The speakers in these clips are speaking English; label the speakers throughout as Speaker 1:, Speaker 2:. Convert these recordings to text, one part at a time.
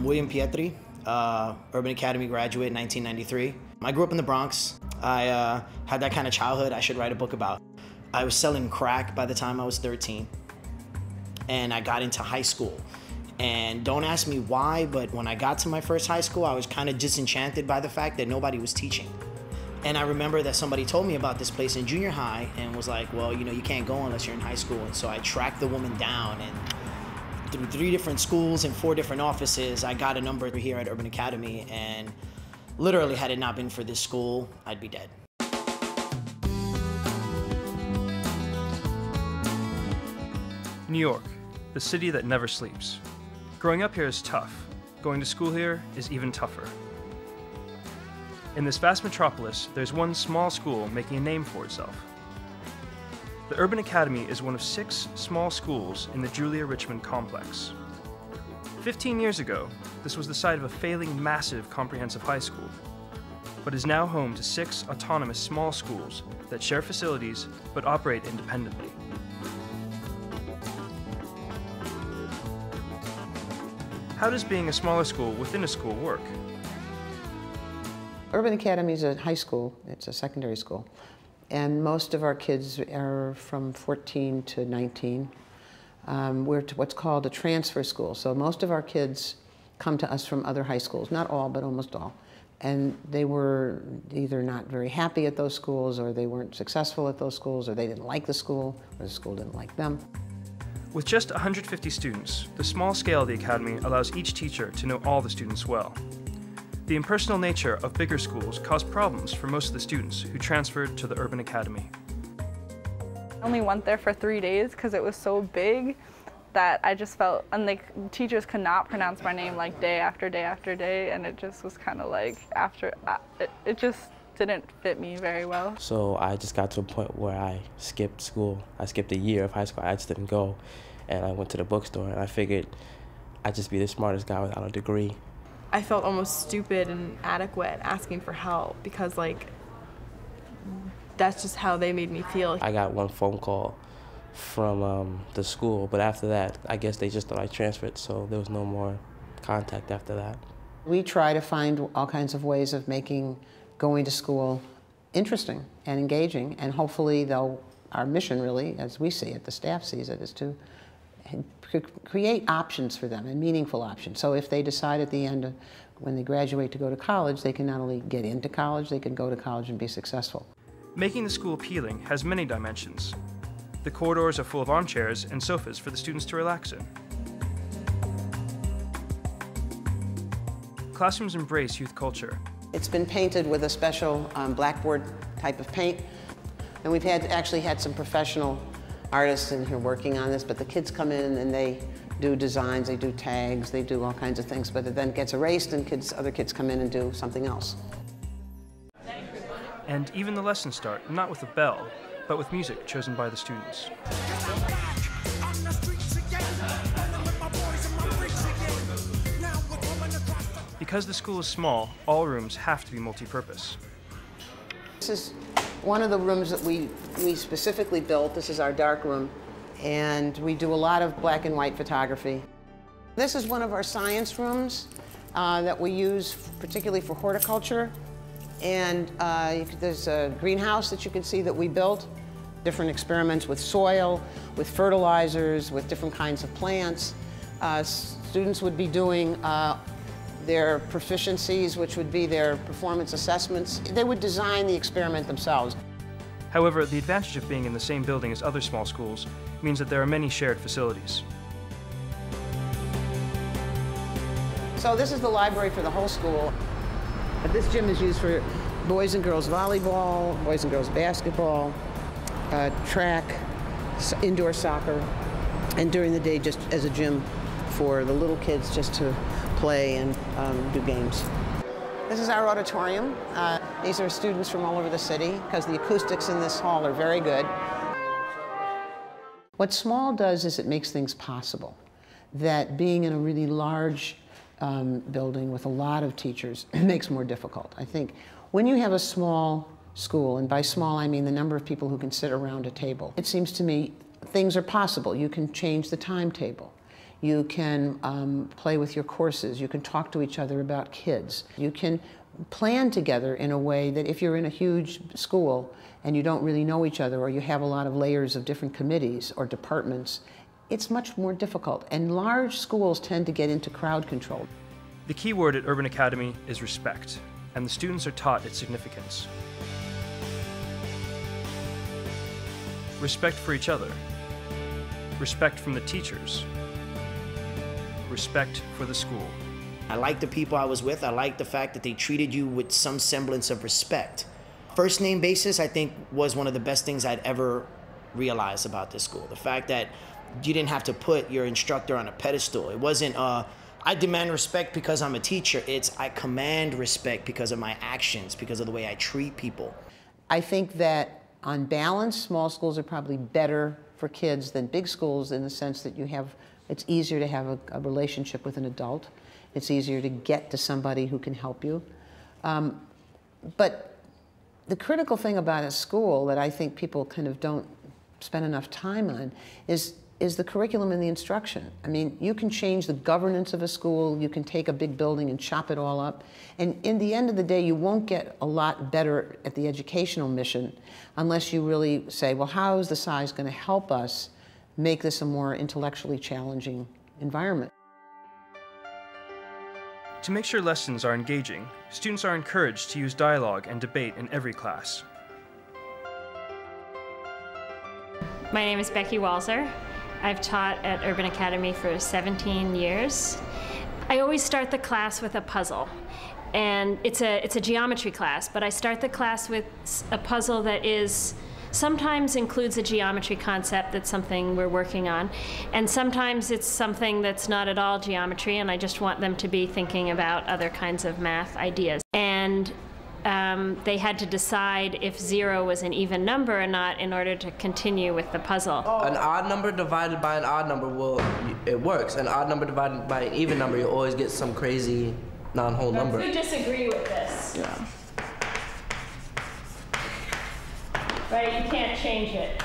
Speaker 1: William Pietri, Urban Academy graduate in 1993. I grew up in the Bronx. I had that kind of childhood I should write a book about. I was selling crack by the time I was 13, and I got into high school. And don't ask me why, but when I got to my first high school, I was kind of disenchanted by the fact that nobody was teaching. And I remember that somebody told me about this place in junior high and was like, well, you know, you can't go unless you're in high school. And so I tracked the woman down, and through 3 different schools and 4 different offices, I got a number here at Urban Academy. And literally, had it not been for this school, I'd be dead.
Speaker 2: New York, the city that never sleeps. Growing up here is tough. Going to school here is even tougher. In this vast metropolis, there's one small school making a name for itself. The Urban Academy is one of 6 small schools in the Julia Richmond complex. 15 years ago, this was the site of a failing massive comprehensive high school, but is now home to 6 autonomous small schools that share facilities but operate independently. How does being a smaller school within a school work?
Speaker 3: Urban Academy is a high school, it's a secondary school, and most of our kids are from 14 to 19. We're what's called a transfer school, so most of our kids come to us from other high schools, not all, but almost all. And they were either not very happy at those schools, or they weren't successful at those schools, or they didn't like the school, or the school didn't like them.
Speaker 2: With just 150 students, the small scale of the academy allows each teacher to know all the students well. The impersonal nature of bigger schools caused problems for most of the students who transferred to the Urban Academy.
Speaker 4: I only went there for 3 days because it was so big that I just felt, and like teachers could not pronounce my name like day after day after day, and it just was kind of like it just didn't fit me very well.
Speaker 5: So I just got to a point where I skipped school. I skipped a year of high school. I just didn't go, and I went to the bookstore, and I figured I'd just be the smartest guy without a degree.
Speaker 6: I felt almost stupid and inadequate asking for help because, like, that's just how they made me feel.
Speaker 5: I got one phone call from the school, but after that, I guess they just thought I transferred, so there was no more contact after that.
Speaker 3: We try to find all kinds of ways of making going to school interesting and engaging, and hopefully, though, our mission really, as we see it, the staff sees it, is to create options for them, and meaningful options. So if they decide at the end, when they graduate, to go to college, they can not only get into college, they can go to college and be successful.
Speaker 2: Making the school appealing has many dimensions. The corridors are full of armchairs and sofas for the students to relax in. Classrooms embrace youth culture.
Speaker 3: It's been painted with a special blackboard type of paint, and we've actually had some professional artists in here working on this, but the kids come in and they do designs, they do tags, they do all kinds of things, but it then gets erased and other kids come in and do something else.
Speaker 2: And even the lessons start, not with a bell, but with music chosen by the students. Because the school is small, all rooms have to be multi-purpose.
Speaker 3: This is one of the rooms that we specifically built. This is our dark room, and we do a lot of black and white photography. This is one of our science rooms that we use particularly for horticulture. And there's a greenhouse that you can see that we built, different experiments with soil, with fertilizers, with different kinds of plants. Students would be doing their proficiencies, which would be their performance assessments. They would design the experiment themselves.
Speaker 2: However, the advantage of being in the same building as other small schools means that there are many shared facilities.
Speaker 3: So this is the library for the whole school. This gym is used for boys and girls volleyball, boys and girls basketball, track, indoor soccer, and during the day just as a gym for the little kids just to play and do games. This is our auditorium. These are students from all over the city because the acoustics in this hall are very good. What small does is it makes things possible. That being in a really large building with a lot of teachers makes more difficult. I think when you have a small school, and by small I mean the number of people who can sit around a table, it seems to me things are possible. You can change the timetable. You can play with your courses. You can talk to each other about kids. You can plan together in a way that if you're in a huge school and you don't really know each other, or you have a lot of layers of different committees or departments, it's much more difficult. And large schools tend to get into crowd control.
Speaker 2: The key word at Urban Academy is respect, and the students are taught its significance. Respect for each other. Respect from the teachers. Respect for the school.
Speaker 1: I like the people I was with. I like the fact that they treated you with some semblance of respect. First name basis, I think, was one of the best things I'd ever realized about this school. The fact that you didn't have to put your instructor on a pedestal. It wasn't, I demand respect because I'm a teacher. It's, I command respect because of my actions, because of the way I treat people.
Speaker 3: I think that on balance, small schools are probably better for kids than big schools in the sense that it's easier to have a relationship with an adult. It's easier to get to somebody who can help you. But the critical thing about a school that I think people kind of don't spend enough time on is the curriculum and the instruction. I mean, you can change the governance of a school, you can take a big building and chop it all up, and in the end of the day, you won't get a lot better at the educational mission unless you really say, well, how is the size going to help us make this a more intellectually challenging environment?
Speaker 2: To make sure lessons are engaging, students are encouraged to use dialogue and debate in every class.
Speaker 7: My name is Becky Walzer. I've taught at Urban Academy for 17 years. I always start the class with a puzzle. And it's a geometry class, but I start the class with a puzzle that sometimes includes a geometry concept that's something we're working on, and sometimes it's something that's not at all geometry, and I just want them to be thinking about other kinds of math ideas. And they had to decide if 0 was an even number or not in order to continue with the puzzle.
Speaker 8: An odd number divided by an odd number, it works. An odd number divided by an even number, you'll always get some crazy non-whole number.
Speaker 7: You disagree with this.
Speaker 8: Yeah.
Speaker 7: Right, you can't change it.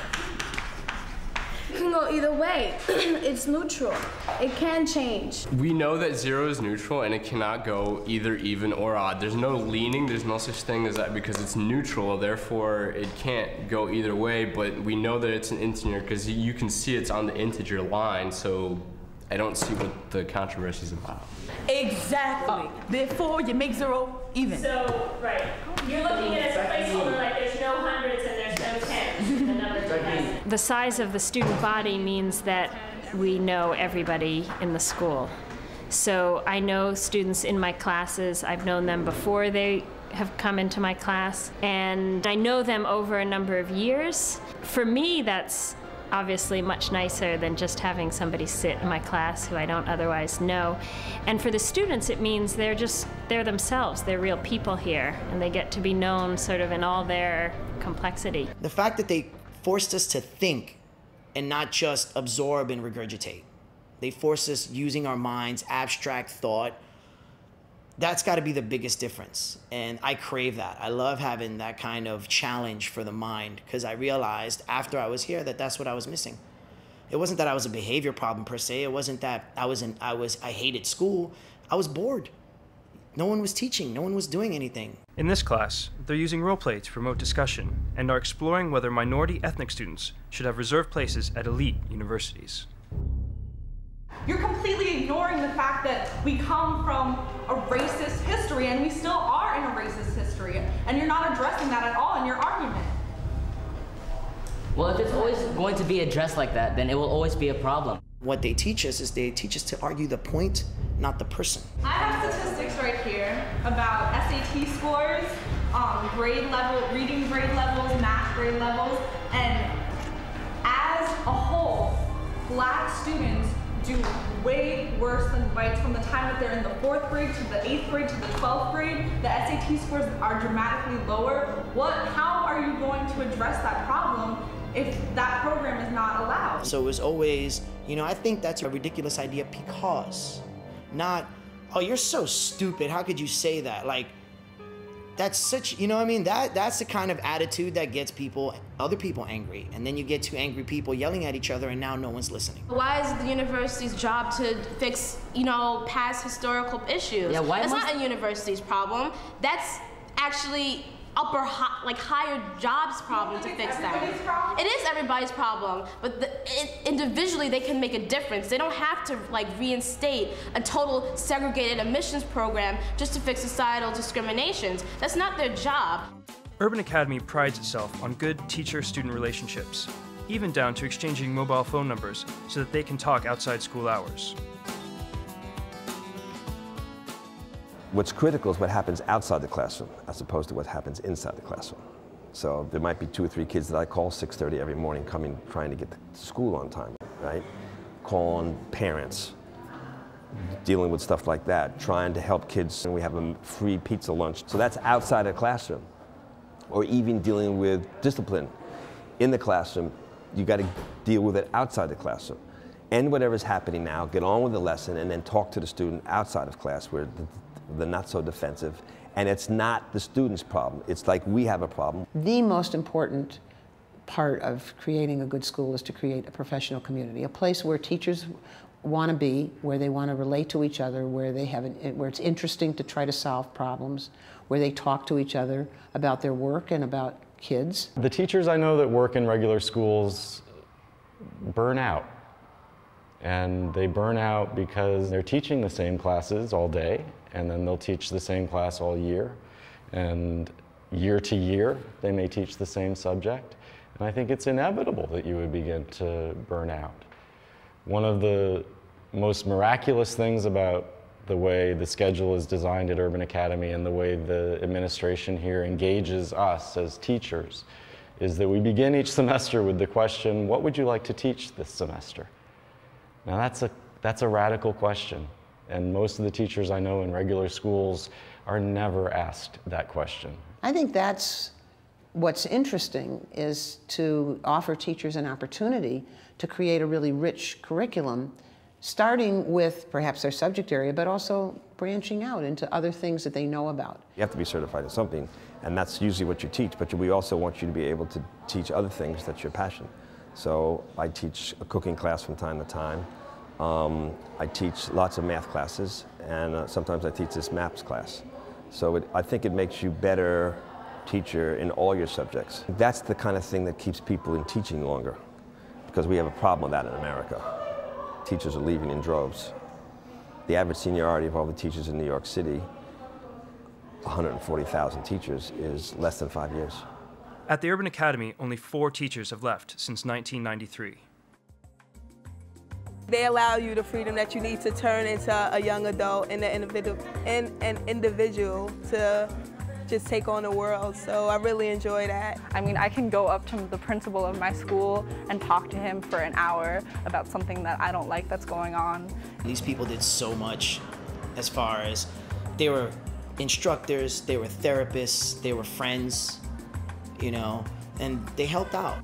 Speaker 9: It can go either way. It's neutral. It can change.
Speaker 10: We know that 0 is neutral and it cannot go either even or odd. There's no leaning, there's no such thing as that because it's neutral, therefore it can't go either way, but we know that it's an integer because you can see it's on the integer line, so I don't see what the controversy is about.
Speaker 11: Exactly. Therefore, you make 0 even.
Speaker 7: So, right. You're looking at a placeholder like there's no hundreds and there's no tens. The number doesn't. The size of the student body means that we know everybody in the school. So I know students in my classes. I've known them before they have come into my class, and I know them over a number of years. For me, that's obviously much nicer than just having somebody sit in my class who I don't otherwise know. And for the students, it means they're themselves. They're real people here, and they get to be known sort of in all their complexity.
Speaker 1: The fact that they forced us to think and not just absorb and regurgitate. They forced us using our minds, abstract thought. That's got to be the biggest difference. And I crave that. I love having that kind of challenge for the mind, because I realized after I was here that that's what I was missing. It wasn't that I was a behavior problem per se. It wasn't that I hated school. I was bored. No one was teaching. No one was doing anything.
Speaker 2: In this class, they're using roleplay to promote discussion and are exploring whether minority ethnic students should have reserved places at elite universities.
Speaker 12: You're completely ignoring the fact that we come from a racist history, and we still are in a racist history, and you're not addressing that at all in your argument.
Speaker 13: Well, if it's always going to be addressed like that, then it will always be a problem.
Speaker 1: What they teach us is they teach us to argue the point, not the person.
Speaker 12: I have statistics right here about SAT scores, grade level, reading grade levels, math grade levels, and as a whole, Black students do way worse than whites from the time that they're in the 4th grade to the 8th grade to the 12th grade. The SAT scores are dramatically lower. How are you going to address that problem if that program is not allowed?
Speaker 1: So it was always, I think that's a ridiculous idea because, not, oh, you're so stupid, how could you say that? Like, That's such, you know what I mean? That's the kind of attitude that gets other people angry. And then you get two angry people yelling at each other and now no one's listening.
Speaker 14: Why is it the university's job to fix, past historical issues?
Speaker 13: Yeah,
Speaker 14: That's not a university's problem. That's actually higher jobs problem to fix that. It is everybody's problem, but individually they can make a difference. They don't have to reinstate a total segregated admissions program just to fix societal discriminations. That's not their job.
Speaker 2: Urban Academy prides itself on good teacher-student relationships, even down to exchanging mobile phone numbers so that they can talk outside school hours.
Speaker 15: What's critical is what happens outside the classroom as opposed to what happens inside the classroom. So there might be 2 or 3 kids that I call 6:30 every morning coming, trying to get to school on time, right? Calling parents, dealing with stuff like that, trying to help kids, and we have a free pizza lunch. So that's outside the classroom. Or even dealing with discipline in the classroom, you got to deal with it outside the classroom. End whatever's happening now, get on with the lesson, and then talk to the student outside of class where they're not so defensive. And it's not the student's problem. It's like we have a problem.
Speaker 3: The most important part of creating a good school is to create a professional community, a place where teachers want to be, where they want to relate to each other, where it's interesting to try to solve problems, where they talk to each other about their work and about kids.
Speaker 16: The teachers I know that work in regular schools burn out. And they burn out because they're teaching the same classes all day, and then they'll teach the same class all year. And year to year, they may teach the same subject. And I think it's inevitable that you would begin to burn out. One of the most miraculous things about the way the schedule is designed at Urban Academy and the way the administration here engages us as teachers is that we begin each semester with the question, what would you like to teach this semester? Now that's a radical question, and most of the teachers I know in regular schools are never asked that question.
Speaker 3: I think that's what's interesting, is to offer teachers an opportunity to create a really rich curriculum, starting with perhaps their subject area, but also branching out into other things that they know about.
Speaker 15: You have to be certified in something, and that's usually what you teach, but we also want you to be able to teach other things that's your passion. So I teach a cooking class from time to time. I teach lots of math classes, and sometimes I teach this maps class. So I think it makes you a better teacher in all your subjects. That's the kind of thing that keeps people in teaching longer, because we have a problem with that in America. Teachers are leaving in droves. The average seniority of all the teachers in New York City, 140,000 teachers, is less than 5 years.
Speaker 2: At the Urban Academy, only 4 teachers have left since 1993.
Speaker 6: They allow you the freedom that you need to turn into a young adult and an individual to just take on the world. So I really enjoy that.
Speaker 4: I mean, I can go up to the principal of my school and talk to him for an hour about something that I don't like that's going on.
Speaker 1: These people did so much, as far as they were instructors, they were therapists, they were friends, and they helped out.